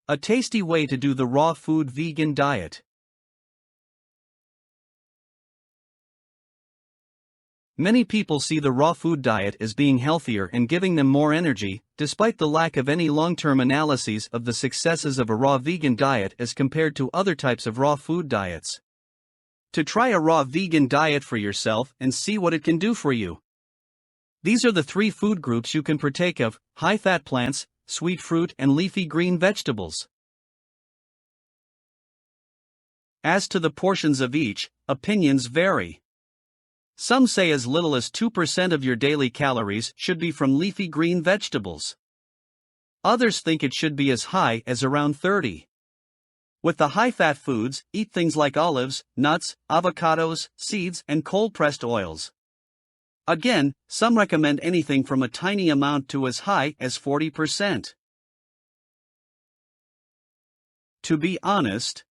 A tasty way to do the raw food vegan diet. Many people see the raw food diet as being healthier and giving them more energy, despite the lack of any long-term analyses of the successes of a raw vegan diet as compared to other types of raw food diets. To try a raw vegan diet for yourself and see what it can do for you. These are the 3 food groups you can partake of: high-fat plants, sweet fruit, and leafy green vegetables. As to the portions of each, opinions vary. Some say as little as 2% of your daily calories should be from leafy green vegetables. Others think it should be as high as around 30%. With the high-fat foods, eat things like olives, nuts, avocados, seeds, and cold-pressed oils. Again, some recommend anything from a tiny amount to as high as 40%. To be honest,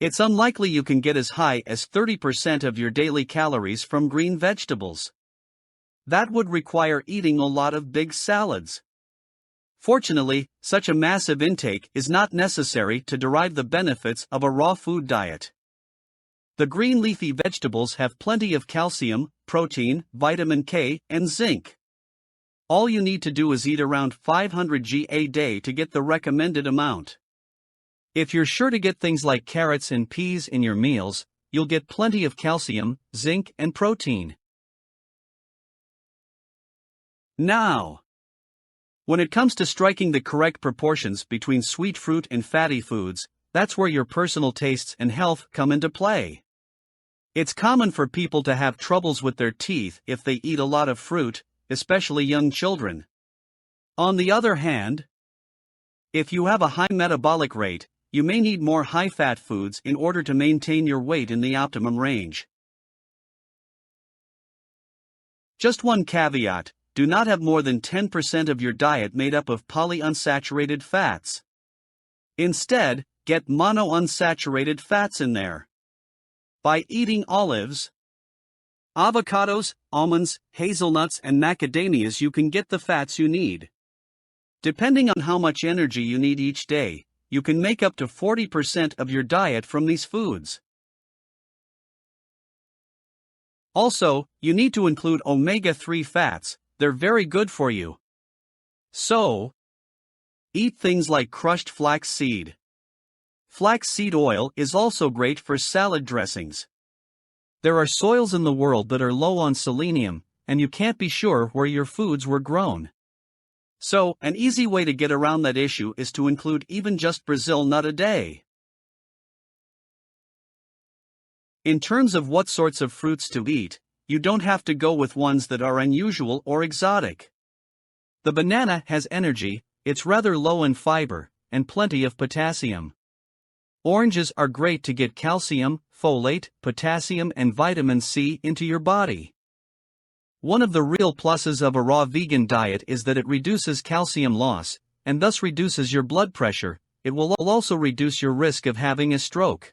it's unlikely you can get as high as 30% of your daily calories from green vegetables. That would require eating a lot of big salads. Fortunately, such a massive intake is not necessary to derive the benefits of a raw food diet. The green leafy vegetables have plenty of calcium, protein, vitamin K, and zinc. All you need to do is eat around 500 g a day to get the recommended amount. If you're sure to get things like carrots and peas in your meals, you'll get plenty of calcium, zinc, and protein. Now, when it comes to striking the correct proportions between sweet fruit and fatty foods, that's where your personal tastes and health come into play. It's common for people to have troubles with their teeth if they eat a lot of fruit, especially young children. On the other hand, if you have a high metabolic rate, you may need more high-fat foods in order to maintain your weight in the optimum range. Just one caveat: do not have more than 10% of your diet made up of polyunsaturated fats. Instead, get monounsaturated fats in there. By eating olives, avocados, almonds, hazelnuts, and macadamias, you can get the fats you need. Depending on how much energy you need each day, you can make up to 40% of your diet from these foods. Also, you need to include omega-3 fats. They're very good for you. So, eat things like crushed flax seed. Flax seed oil is also great for salad dressings. There are soils in the world that are low on selenium, and you can't be sure where your foods were grown. So, an easy way to get around that issue is to include even just Brazil nut a day. In terms of what sorts of fruits to eat, you don't have to go with ones that are unusual or exotic. The banana has energy, it's rather low in fiber, and plenty of potassium. Oranges are great to get calcium, folate, potassium, and vitamin C into your body. One of the real pluses of a raw vegan diet is that it reduces calcium loss, and thus reduces your blood pressure. It will also reduce your risk of having a stroke.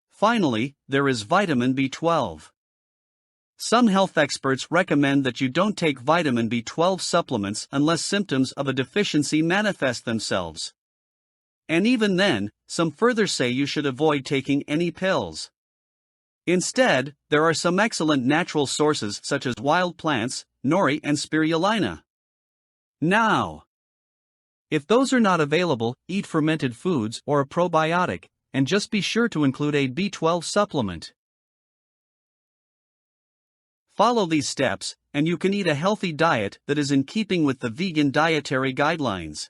Finally, there is vitamin B12. Some health experts recommend that you don't take vitamin B12 supplements unless symptoms of a deficiency manifest themselves. And even then, some further say you should avoid taking any pills. Instead, there are some excellent natural sources such as wild plants, nori, and spirulina. Now, if those are not available, eat fermented foods or a probiotic, and just be sure to include a B12 supplement. Follow these steps, and you can eat a healthy diet that is in keeping with the vegan dietary guidelines.